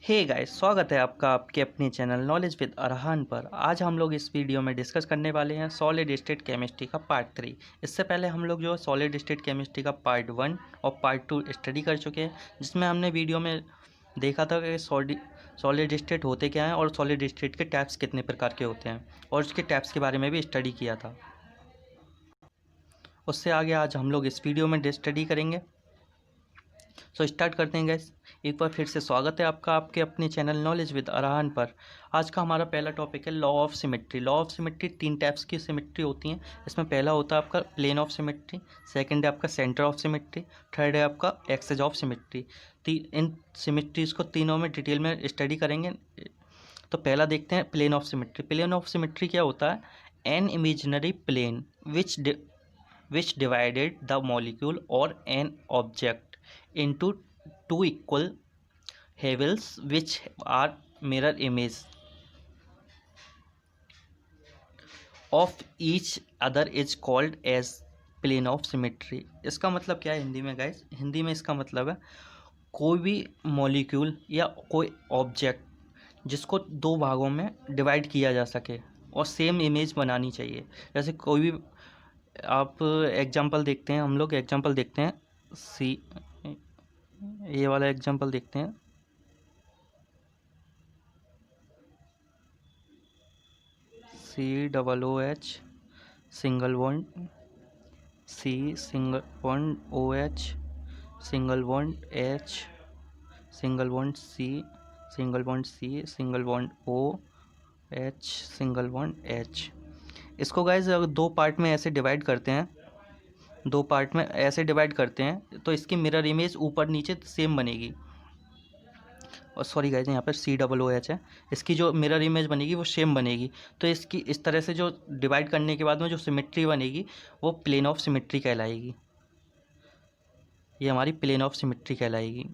Hey guys, स्वागत है आपका आपके अपने चैनल नॉलेज विद अरहान पर। आज हम लोग इस वीडियो में डिस्कस करने वाले हैं सॉलिड स्टेट केमिस्ट्री का पार्ट 3। इससे पहले हम लोग जो सॉलिड स्टेट केमिस्ट्री का पार्ट 1 और पार्ट 2 स्टडी कर चुके हैं, जिसमें हमने वीडियो में देखा था कि सॉलिड स्टेट होते क्या हैं और सॉलिड स्टेट के टाइप्स कितने प्रकार के होते हैं, और उसके टाइप्स के बारे में भी स्टडी किया था। उससे आगे आज हम लोग इस वीडियो में स्टडी करेंगे। सो स्टार्ट करते हैं गैस। एक बार फिर से स्वागत है आपका आपके अपने चैनल नॉलेज विद अरहान पर। आज का हमारा पहला टॉपिक है law of symmetry. Law of symmetry 3 types की सिमेट्री होती हैं। इसमें पहला होता है आपका प्लेन ऑफ सिमेट्री, सेकंड है आपका सेंटर ऑफ सिमेट्री, थर्ड है आपका एक्सेस ऑफ सिमेट्री। इन सिमेट्रीज को तीनों में डिटेल में स्टडी करेंगे। तो पहला देखते हैं plane of symmetry. Plane of symmetry क्या होता है? An imaginary plane which divided the molecule or an object into two equal halves which are mirror image of each other is called as plane of symmetry। इसका मतलब क्या है हिंदी में guys? Hindi में इसका मतलब है कोई भी मॉलिक्यूल या कोई ऑब्जेक्ट जिसको दो भागों में डिवाइड किया जा सके और सेम इमेज बनानी चाहिए। जैसे कोई भी आप एग्जांपल देखते हैं, हम लोग एग्जांपल देखते हैं सी, ये वाला एग्जांपल देखते हैं। COOH single bond C, single bond OH, single bond H, single bond C, single bond C, single bond OH, single bond H। इसको गाइस अगर दो पार्ट में ऐसे डिवाइड करते हैं, दो पार्ट में ऐसे डिवाइड करते हैं तो इसकी मिरर इमेज ऊपर नीचे सेम बनेगी। और सॉरी गाइस, यहाँ पर COOH है, इसकी जो मिरर इमेज बनेगी वो सेम बनेगी। तो इसकी इस तरह से जो डिवाइड करने के बाद में जो सिमेट्री बनेगी वो प्लेन ऑफ सिमेट्री कहलाएगी। ये हमारी प्लेन ऑफ सिमेट्री कहलाएगी।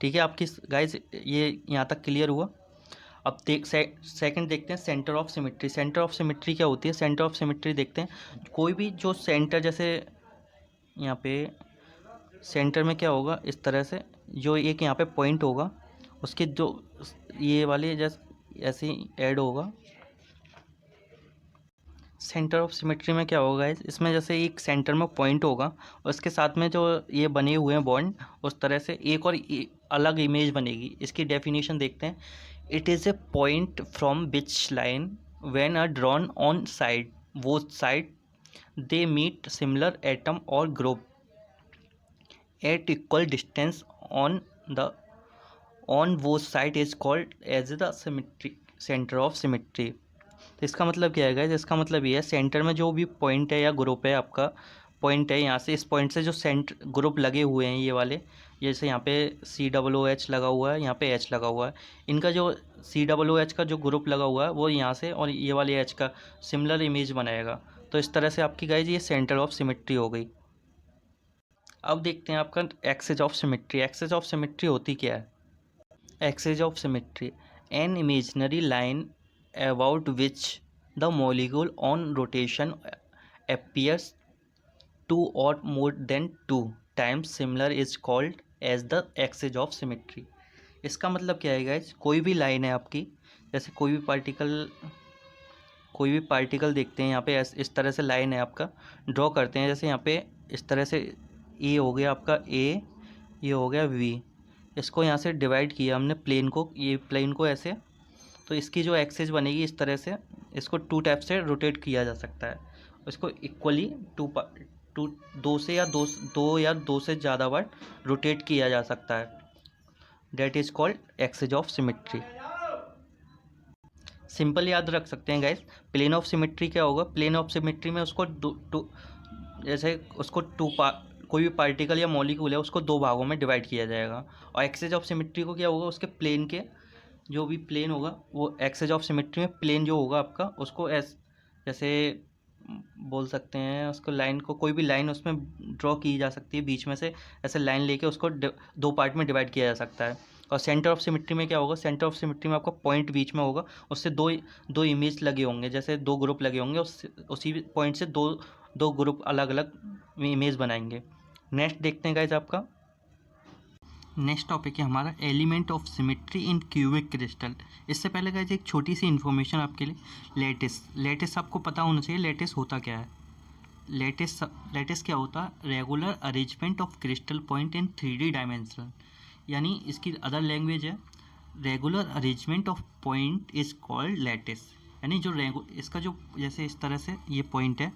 ठीक है आपकी गाइस, ये यहाँ तक क्लियर हुआ। अब सेकंड देखते हैं centre of symmetry. Centre of symmetry क्या होती है? सेंटर ऑफ सिमेट्री देखते हैं कोई भी जो सेंटर, जैसे यहाँ पे सेंटर में क्या होगा, इस तरह से जो एक यहाँ पे पॉइंट होगा उसके जो ये वाले जैसे ऐसे ही ऐड होगा। सेंटर ऑफ सिमेट्री में क्या होगा इसमें जैसे एक सेंटर में पॉइंट होगा और उसके साथ में जो ये बने हुए हैं बॉन्ड, उस तरह से एक और अलग इमेज बनेगी। इसकी डेफिनेशन देखते हैं। It is a point from which line when are drawn on side both side they meet similar atom और group at equal distance on both side is called as the symmetry centre of symmetry. तो इसका मतलब क्या है guys? इसका मतलब ये है सेंटर में जो भी पॉइंट है या ग्रुप है, आपका पॉइंट है, यहाँ से इस पॉइंट से जो ग्रुप लगे हुए हैं ये वाले, जैसे यहाँ पे COOH लगा हुआ है, यहाँ पे H लगा हुआ है, इनका जो COOH का जो ग्रुप लगा हुआ है वो यहाँ से और ये वाले H का सिमिलर इमेज बनाएगा। तो इस तरह से आपकी गाइस ये सेंटर ऑफ सिमेट्री हो गई। अब देखते हैं आपका axis of symmetry. Axis of symmetry होती क्या है? Axis of symmetry an imaginary line about which the molecule on rotation appears 2 or more than 2 times similar is called as the axis of symmetry। इसका मतलब क्या है guys? कोई भी line है आपकी, जैसे कोई भी पार्टिकल देखते हैं यहाँ पे इस तरह से लाइन है आपका, ड्रॉ करते हैं। जैसे यहाँ पे इस तरह से ए हो गया आपका A, ये हो गया V, इसको यहाँ से डिवाइड किया हमने प्लेन को, ये प्लेन को ऐसे, तो इसकी जो एक्सिस बनेगी इस तरह से, इसको 2 टाइप से रोटेट किया जा सकता है। इसको इक्वली दो या दो से ज़्यादा बार रोटेट किया जा सकता है। That is called axis of symmetry. Simple याद रख सकते हैं गाइस। प्लेन ऑफ सिमेट्री क्या होगा? प्लेन ऑफ सिमेट्री में उसको जैसे उसको कोई भी पार्टिकल या मॉलिक्यूल है उसको 2 भागों में डिवाइड किया जाएगा। और एक्सिस ऑफ सिमेट्री को क्या होगा? उसके प्लेन के जो भी प्लेन होगा वो एक्सेस ऑफ सिमेट्री में प्लेन जो होगा आपका उसको जैसे बोल सकते हैं उसको, लाइन को, कोई भी लाइन उसमें ड्रॉ की जा सकती है बीच में से, ऐसे लाइन लेके उसको 2 पार्ट में डिवाइड किया जा सकता है। और सेंटर ऑफ सिमेट्री में क्या होगा? सेंटर ऑफ सिमेट्री में आपका पॉइंट बीच में होगा, उससे दो इमेज लगे होंगे, जैसे 2 ग्रुप लगे होंगे, उसी पॉइंट से दो ग्रुप अलग अलग इमेज बनाएंगे। नेक्स्ट देखते हैं गाइज आपका नेक्स्ट टॉपिक है हमारा element of symmetry in cubic crystal. इससे पहले गाइस एक छोटी सी इन्फॉर्मेशन आपके लिए, लेटिस आपको पता होना चाहिए लेटिस होता क्या है। लेटिस क्या होता है? Regular arrangement of crystal point in 3D dimension, यानी इसकी अदर लैंग्वेज है regular arrangement of point is called lattice. यानी जो इसका जो जैसे इस तरह से ये पॉइंट है,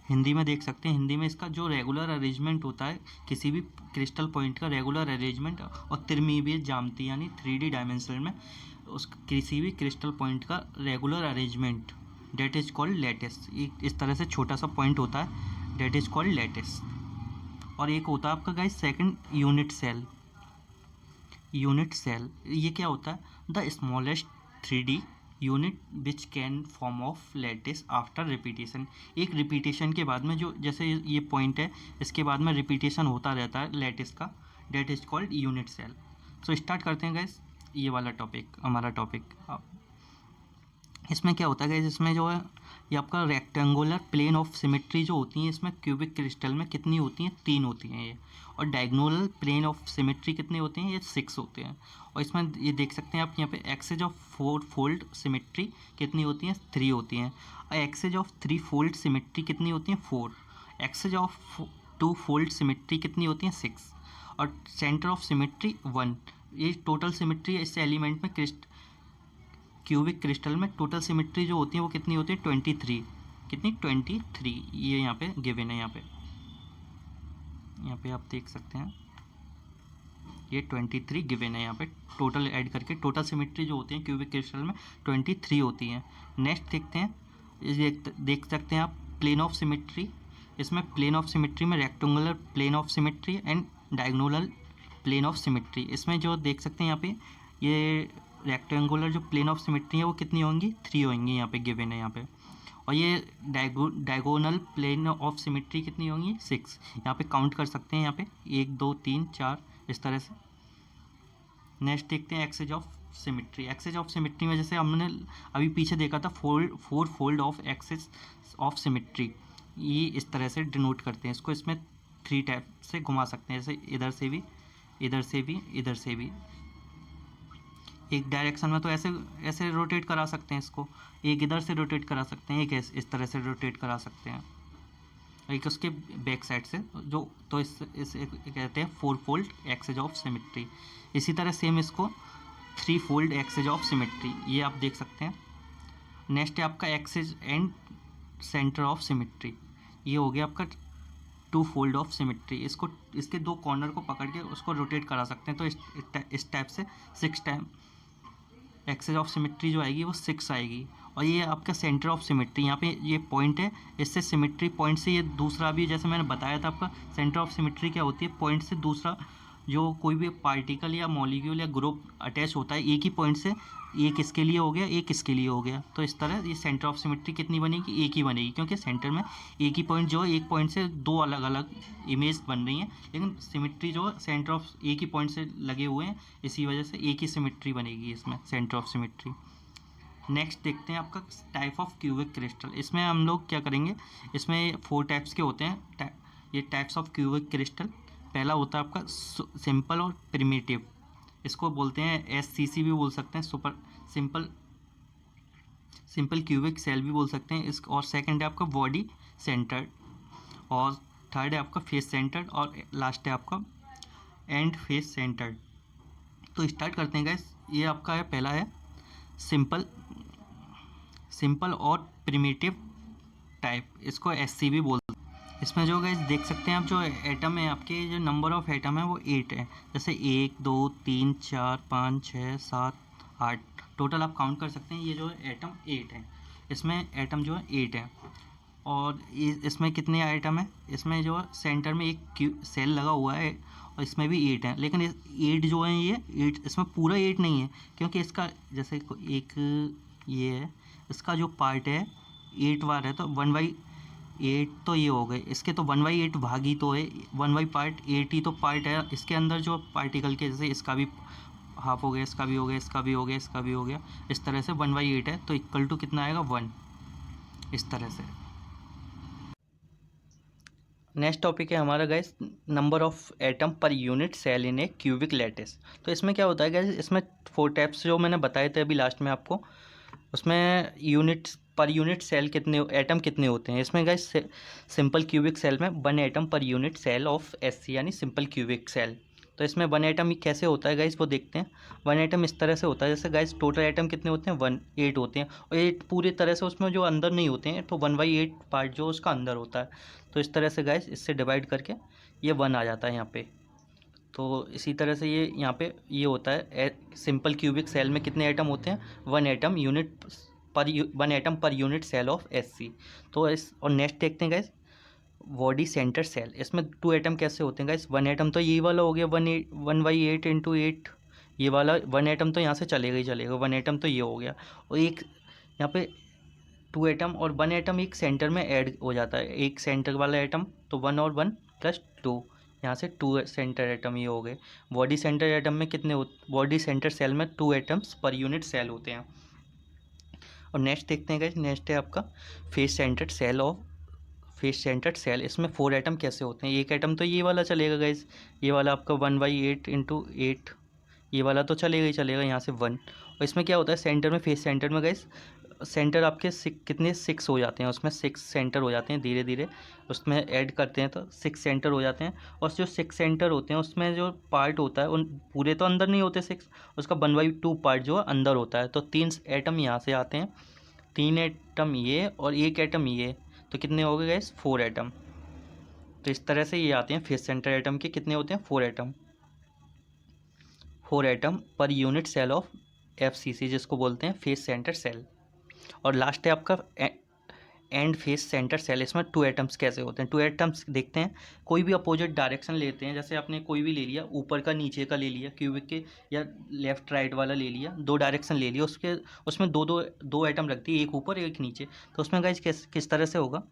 हिंदी में देख सकते हैं, हिंदी में इसका जो रेगुलर अरेंजमेंट होता है किसी भी क्रिस्टल पॉइंट का रेगुलर अरेंजमेंट और त्रिमितीय ज्यामिति यानी 3D डायमेंशन में उस किसी भी क्रिस्टल पॉइंट का regular arrangement that is called lattice. इस तरह से छोटा सा पॉइंट होता है डेट इज कॉल्ड लेटिस। और एक होता है आपका गाइस सेकंड यूनिट सेल। ये क्या होता है? The smallest 3D unit which can form of lattice after repetition. एक रिपीटेशन के बाद में जो जैसे ये पॉइंट है इसके बाद में रिपीटेशन होता रहता है लेटिस का, that is called unit cell. So start करते हैं गाइस ये वाला टॉपिक, हमारा टॉपिक। इसमें क्या होता है गाइस, इसमें जो है ये आपका रेक्टेंगुलर प्लेन ऑफ सिमेट्री जो होती है इसमें क्यूबिक क्रिस्टल में कितनी होती हैं? 3 होती हैं ये। और डायगोनल प्लेन ऑफ सिमेट्री कितने होते हैं? ये 6 होते हैं। और इसमें ये देख सकते हैं आप यहाँ पे एक्सेज ऑफ 4 फोल्ड सिमेट्री कितनी होती हैं? 3 होती हैं। और एक्सेज ऑफ 3 फोल्ड सिमेट्री कितनी होती हैं? 4। एक्सेज ऑफ 2 फोल्ड सिमेट्री कितनी होती हैं? 6। और सेंटर ऑफ सिमेट्री 1। ये टोटल सिमेट्री इस एलिमेंट में क्यूबिक क्रिस्टल में टोटल सिमेट्री जो होती है वो कितनी होती है? 23। कितनी? 23। ये यहाँ पे गिवन है, यहाँ पे आप देख सकते हैं ये 23 गिवन है यहाँ पे। टोटल ऐड करके टोटल सिमेट्री जो होती है क्यूबिक क्रिस्टल में 23 होती हैं। नेक्स्ट देखते हैं, देख सकते हैं आप प्लेन ऑफ सिमेट्री। इसमें प्लेन ऑफ सिमेट्री में rectangular plane of symmetry and diagonal plane of symmetry. इसमें जो देख सकते हैं यहाँ पे ये रेक्टेंगुलर जो प्लेन ऑफ सिमेट्री है वो कितनी होंगी? 3 होंगी, यहाँ पे गिवन है यहाँ पे। और ये डायगोनल प्लेन ऑफ सिमेट्री कितनी होंगी? 6। यहाँ पे काउंट कर सकते हैं, यहाँ पे 1 2 3 4 इस तरह से। नेक्स्ट देखते हैं axes of symmetry. Axes of symmetry में जैसे हमने अभी पीछे देखा था 4 fold of axis of symmetry, ये इस तरह से डिनोट करते हैं इसको। इसमें 3 टाइप से घुमा सकते हैं, जैसे इधर से भी, इधर से भी, इधर से भी। एक डायरेक्शन में तो ऐसे रोटेट करा सकते हैं इसको, एक इधर से रोटेट करा सकते हैं, एक इस तरह से रोटेट करा सकते हैं, एक उसके बैक साइड से जो, तो इस कहते हैं 4 फोल्ड एक्सेज ऑफ सिमेट्री। इसी तरह सेम इसको 3 फोल्ड एक्सेज ऑफ सिमेट्री, ये आप देख सकते हैं। नेक्स्ट है आपका axes and centre of symmetry, ये हो गया आपका 2 फोल्ड ऑफ सिमेट्री। इसको इसके 2 कॉर्नर को पकड़ के उसको रोटेट करा सकते हैं, तो इस टाइप से 6 टाइम एक्सेज ऑफ सिमेट्री जो आएगी वो 6 आएगी। और ये आपका सेंटर ऑफ सिमेट्री, यहाँ पे ये पॉइंट है, इससे सिमेट्री पॉइंट से ये दूसरा भी, जैसे मैंने बताया था आपका सेंटर ऑफ सिमेट्री क्या होती है, पॉइंट से दूसरा जो कोई भी पार्टिकल या मॉलिक्यूल या ग्रुप अटैच होता है एक ही पॉइंट से, एक इसके लिए हो गया, एक इसके लिए हो गया। तो इस तरह ये सेंटर ऑफ सिमेट्री कितनी बनेगी? एक ही बनेगी, क्योंकि सेंटर में एक ही पॉइंट जो है, एक पॉइंट से 2 अलग अलग इमेज बन रही हैं, लेकिन सिमेट्री जो है सेंटर ऑफ एक ही पॉइंट से लगे हुए हैं, इसी वजह से एक ही सिमेट्री बनेगी इसमें, सेंटर ऑफ सिमेट्री। नेक्स्ट देखते हैं आपका टाइप ऑफ क्यूबिक क्रिस्टल। इसमें हम लोग क्या करेंगे, इसमें 4 टाइप्स के होते हैं ये टाइप्स ऑफ क्यूबिक क्रिस्टल। पहला होता है आपका सिंपल और प्रिमिटिव, इसको बोलते हैं SCC भी बोल सकते हैं, सुपर सिंपल क्यूबिक सेल भी बोल सकते हैं इस। और सेकंड है आपका बॉडी सेंटर्ड, और थर्ड है आपका फेस सेंटर्ड, और लास्ट है आपका एंड फेस सेंटर्ड। तो स्टार्ट करते हैं गाइस। ये आपका है, पहला है सिंपल और प्रिमिटिव टाइप, इसको SC भी बोलते हैं। इसमें जो गाइस देख सकते हैं आप, जो एटम है आपके, जो नंबर ऑफ एटम है वो 8 है, जैसे 1 2 3 4 5 6 7 8 टोटल आप काउंट कर सकते हैं। ये जो है एटम 8 है, इसमें एटम जो है 8 है। और इसमें कितने आइटम है, इसमें जो है सेंटर में एक सेल लगा हुआ है, और इसमें भी 8 है। लेकिन 8 जो है ये 8 इसमें पूरा 8 नहीं है, क्योंकि इसका जैसे एक ये है, इसका जो पार्ट है 8 बार है, तो 1/8 तो ये हो गए इसके, तो 1/8 भाग ही तो है, 1/पार्ट 8 ही तो पार्ट है इसके अंदर जो पार्टिकल के, जैसे इसका भी हाफ हो गया, इसका भी हो गया, इसका भी हो गया, इसका भी हो गया, इस तरह से 1/8 है, तो इक्वल टू कितना आएगा? 1, इस तरह से। नेक्स्ट टॉपिक है हमारा guys number of atom per unit cell in a cubic lattice. तो इसमें क्या होता है गाइस, इसमें 4 टाइप्स जो मैंने बताए थे अभी लास्ट में आपको, उसमें यूनिट पर यूनिट सेल कितने एटम कितने होते हैं। इसमें गाइस सिंपल क्यूबिक सेल में 1 atom per unit cell of SC यानी सिंपल क्यूबिक सेल। तो इसमें 1 एटम कैसे होता है गाइस वो देखते हैं। 1 एटम इस तरह से होता है, जैसे गाइस टोटल एटम कितने होते हैं 8 होते हैं, और 8 पूरी तरह से उसमें जो अंदर नहीं होते हैं, तो 1/8 पार्ट जो उसका अंदर होता है। तो इस तरह से गाइस इससे डिवाइड करके ये 1 आ जाता है यहाँ पे। तो इसी तरह से ये यहाँ पे ये होता है सिंपल क्यूबिक सेल में कितने एटम होते हैं 1 एटम यूनिट पर 1 atom per unit cell of SC. तो इस और नेक्स्ट देखते हैं गाइस बॉडी सेंटर सेल। इसमें 2 एटम कैसे होते हैं गाइस, 1 एटम तो ये वाला हो गया 1/8 इंटू 8, ये वाला 1 एटम तो यहाँ से चलेगा ही चलेगा, 1 एटम तो ये हो गया, और एक यहाँ पे 2 एटम और 1 एटम एक सेंटर में ऐड हो जाता है, एक सेंटर वाला एटम, तो 1 और 1 प्लस 2, यहाँ से 2 सेंटर एटम ये हो गए। बॉडी सेंटर एटम में कितने बॉडी सेंटर सेल में 2 एटम्स पर यूनिट सेल होते हैं। और नेक्स्ट देखते हैं गाइस, नेक्स्ट है आपका face centred cell of face centred cell. इसमें 4 एटम कैसे होते हैं, एक एटम तो ये वाला चलेगा गाइस, ये वाला आपका 1/8 इंटू 8, ये वाला तो चलेगा ही चलेगा, यहाँ से 1। और इसमें क्या होता है सेंटर में, फेस सेंटर में गाइस सेंटर आपके कितने 6 हो जाते हैं, उसमें 6 सेंटर हो जाते हैं, धीरे धीरे उसमें ऐड करते हैं तो 6 सेंटर हो जाते हैं। और जो 6 सेंटर होते हैं उसमें जो पार्ट होता है उन पूरे तो अंदर नहीं होते 6, उसका 1/2 पार्ट जो है अंदर होता है। तो 3 एटम यहाँ से आते हैं, 3 एटम ये और 1 एटम ये, तो कितने हो गए गाइस 4 एटम। तो इस तरह से ये आते हैं फेस सेंटर एटम के कितने होते हैं 4 atom, 4 atom per unit cell of FCC जिसको बोलते हैं फेस सेंटर सेल। और लास्ट है आपका एंड फेस सेंटर सेल। इसमें 2 एटम्स कैसे होते हैं, 2 एटम्स देखते हैं। कोई भी अपोजिट डायरेक्शन लेते हैं, जैसे आपने कोई भी ले लिया, ऊपर का नीचे का ले लिया क्यूबिक के, या लेफ्ट राइट वाला ले लिया, 2 डायरेक्शन ले लिया, उसके उसमें दो एटम रख दिए, एक ऊपर एक नीचे। तो उसमें गाइस किस तरह से होगा,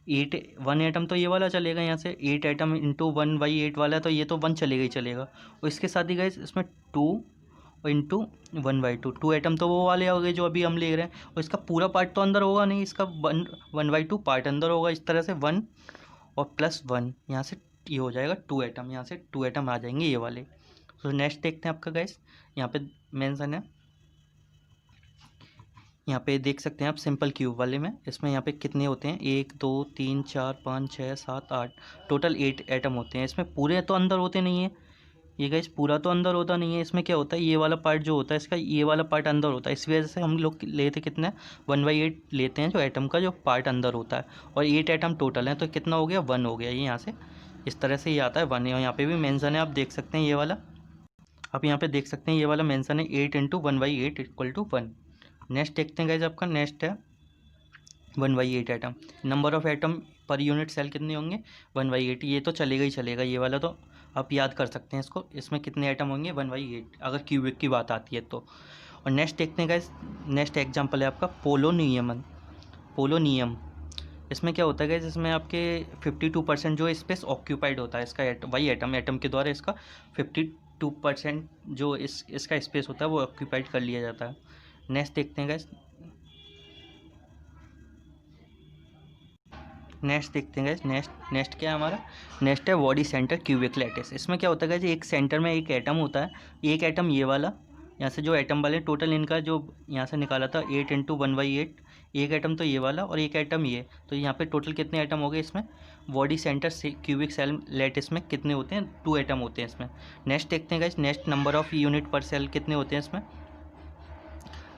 1 एटम तो ये वाला चलेगा, यहाँ से 8 एटम इंटू 1/8 वाला, तो ये तो 1 चलेगा ही चलेगा। और इसके साथ ही गाइस इसमें 2 इंटू 1/2, 2 एटम तो वो वाले हो गए जो अभी हम ले रहे हैं, और इसका पूरा पार्ट तो अंदर होगा नहीं, इसका 1/2 पार्ट अंदर होगा। इस तरह से 1 और प्लस 1 यहाँ से ये हो जाएगा 2 एटम, यहाँ से 2 एटम आ जाएंगे ये वाले। तो नेक्स्ट देखते हैं आपका गाइस, यहाँ पे मेंशन है, यहाँ पे देख सकते हैं आप सिंपल क्यूब वाले में, इसमें यहाँ पे कितने होते हैं 1 2 3 4 5 6 7 8, टोटल 8 एटम होते हैं। इसमें पूरे तो अंदर होते नहीं है ये गाइस, पूरा तो अंदर होता नहीं है। इसमें क्या होता है ये वाला पार्ट जो होता है इसका, ये वाला पार्ट अंदर होता है, इस वजह से हम लोग लेते कितना 1/8 लेते हैं जो एटम का जो पार्ट अंदर होता है। और 8 एटम टोटल है, तो कितना हो गया 1 हो गया ये, यहाँ से इस तरह से ये आता है 1। यहाँ पे भी मेंशन है, आप देख सकते हैं ये वाला, आप यहाँ पे देख सकते हैं ये वाला मेंशन है 8 इंटू 1/8 इक्वल टू 1। नेक्स्ट देखते हैं गाइस, आपका नेक्स्ट है 1/8 atom. Number of atom per unit cell कितने होंगे 1/8, ये तो चलेगा ही चलेगा, ये वाला तो आप याद कर सकते हैं इसको। इसमें कितने एटम होंगे 1/8 अगर क्यूबिक की बात आती है तो। और नेक्स्ट देखते हैं गाइस, नेक्स्ट एग्जांपल है आपका पोलोनियम। इसमें क्या होता है गाइस, इसमें आपके 52% जो स्पेस ऑक्यूपाइड होता है इसका वही एटम के द्वारा इसका 52% जो इसका स्पेस होता है वो ऑक्यूपाइड कर लिया जाता है। नेक्स्ट देखते हैं गाइस, नेक्स्ट क्या है हमारा, नेक्स्ट है बॉडी सेंटर क्यूबिक लैटिस। इसमें क्या होता है गाइस, एक सेंटर में एक एटम होता है, एक एटम ये वाला, यहाँ से जो एटम वाले टोटल इनका जो यहाँ से निकाला था 8 इंटू 1/8, एक एटम तो ये वाला और एक एटम ये, तो यहाँ पे टोटल कितने एटम हो गए इसमें बॉडी सेंटर से क्यूबिक सेल लैटिस में कितने होते हैं 2 एटम होते हैं इसमें। नेक्स्ट देखते हैं guys, next number of unit per cell कितने होते हैं इसमें,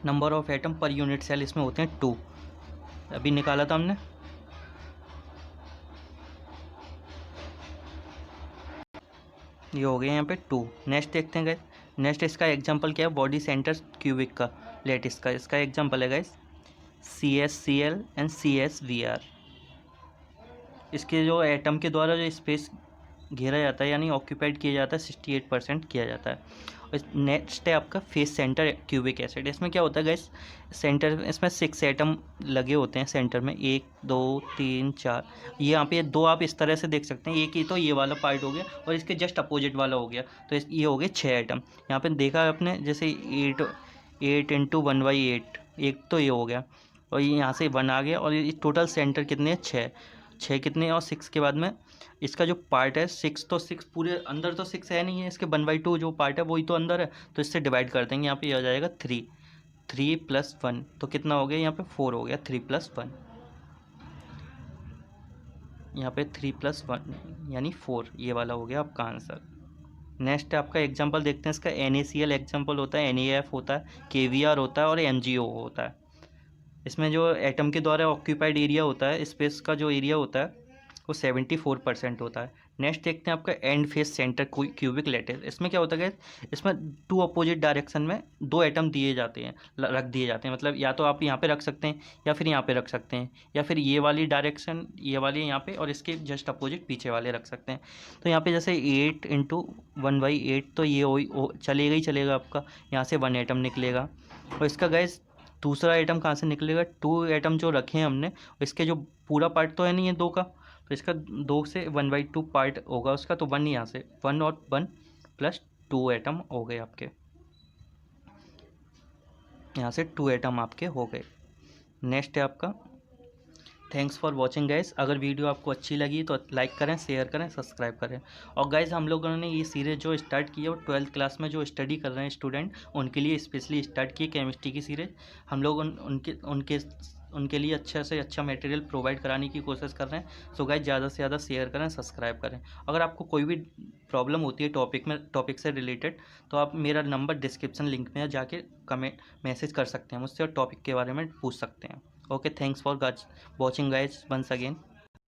number of atom per unit cell इसमें होते हैं 2, अभी निकाला था हमने, ये हो गया यहाँ पे 2। नेक्स्ट देखते हैं गाइस, नेक्स्ट इसका एग्जांपल क्या है बॉडी सेंटर क्यूबिक का लैटिस का, इसका एग्जांपल है गाइस CsCl एंड CsVr। इसके जो एटम के द्वारा जो स्पेस घेरा जाता है यानी ऑक्यूपाइड किया जाता है 68% किया जाता है। नेक्स्ट है आपका फेस सेंटर क्यूबिक एसिड। इसमें क्या होता है गाइस, सेंटर इसमें 6 एटम लगे होते हैं सेंटर में, 1 2 3 4, ये यहाँ पे 2 आप इस तरह से देख सकते हैं, एक ही तो ये वाला पार्ट हो गया और इसके जस्ट अपोजिट वाला हो गया, तो ये हो गए 6 एटम। यहाँ पे देखा आपने जैसे 8 इंटू 1/8, एक तो ये हो गया और ये यहाँ से 1 आ गया और ये टोटल सेंटर कितने हैं 6, 6 कितने और 6 के बाद में इसका जो पार्ट है 6, तो 6 पूरे अंदर तो 6 है नहीं है, इसके 1/2 जो पार्ट है वही तो अंदर है, तो इससे डिवाइड कर देंगे। यहाँ पे आ जाएगा 3, 3 + 1 तो कितना हो गया यहाँ पे 4 हो गया, 3 + 1, यहाँ पे 3 + 1 यानी 4, ये वाला हो गया आपका आंसर। नेक्स्ट आपका एग्जांपल देखते हैं इसका। NaCl एग्जांपल होता है, NaF होता है, KVR होता है और MgO होता है। इसमें जो एटम के द्वारा ऑक्यूपाइड एरिया होता है, स्पेस का जो एरिया होता है वो 74% होता है। नेक्स्ट देखते हैं आपका and face centre cubic lattice. इसमें क्या होता है guys? इसमें 2 अपोजिट डायरेक्शन में 2 एटम दिए जाते हैं, रख दिए जाते हैं, मतलब या तो आप यहाँ पे रख सकते हैं या फिर यहाँ पे रख सकते हैं, या फिर ये वाली डायरेक्शन ये वाली यहाँ पे और इसके जस्ट अपोजिट पीछे वाले रख सकते हैं। तो यहाँ पे जैसे 8 × 1/8 तो ये चलेगा ही चलेगा आपका, यहाँ से 1 एटम निकलेगा। और इसका गैस दूसरा आइटम कहाँ से निकलेगा, 2 एटम जो रखे हैं हमने, इसके जो पूरा पार्ट तो है नहीं है 2 का, तो इसका 2 से 1/2 पार्ट होगा उसका, तो 1 यहाँ से 1 और 1 + 2 एटम हो गए आपके, यहाँ से 2 एटम आपके हो गए। नेक्स्ट है आपका थैंक्स फॉर वॉचिंग गाइस। अगर वीडियो आपको अच्छी लगी तो लाइक करें, शेयर करें, सब्सक्राइब करें। और गाइस हम लोगों ने ये सीरीज़ जो स्टार्ट की है वो 12th क्लास में जो स्टडी कर रहे हैं स्टूडेंट, उनके लिए स्पेशली स्टार्ट की केमिस्ट्री की सीरीज़। हम लोग उनके लिए अच्छा से अच्छा मटेरियल प्रोवाइड कराने की कोशिश कर रहे हैं। सो गाइस ज़्यादा से ज़्यादा शेयर करें, सब्सक्राइब करें। अगर आपको कोई भी प्रॉब्लम होती है टॉपिक से रिलेटेड, तो आप मेरा नंबर डिस्क्रिप्शन लिंक में जाके कमेंट मैसेज कर सकते हैं मुझसे और टॉपिक के बारे में पूछ सकते हैं। Okay, thanks for watching guys once again.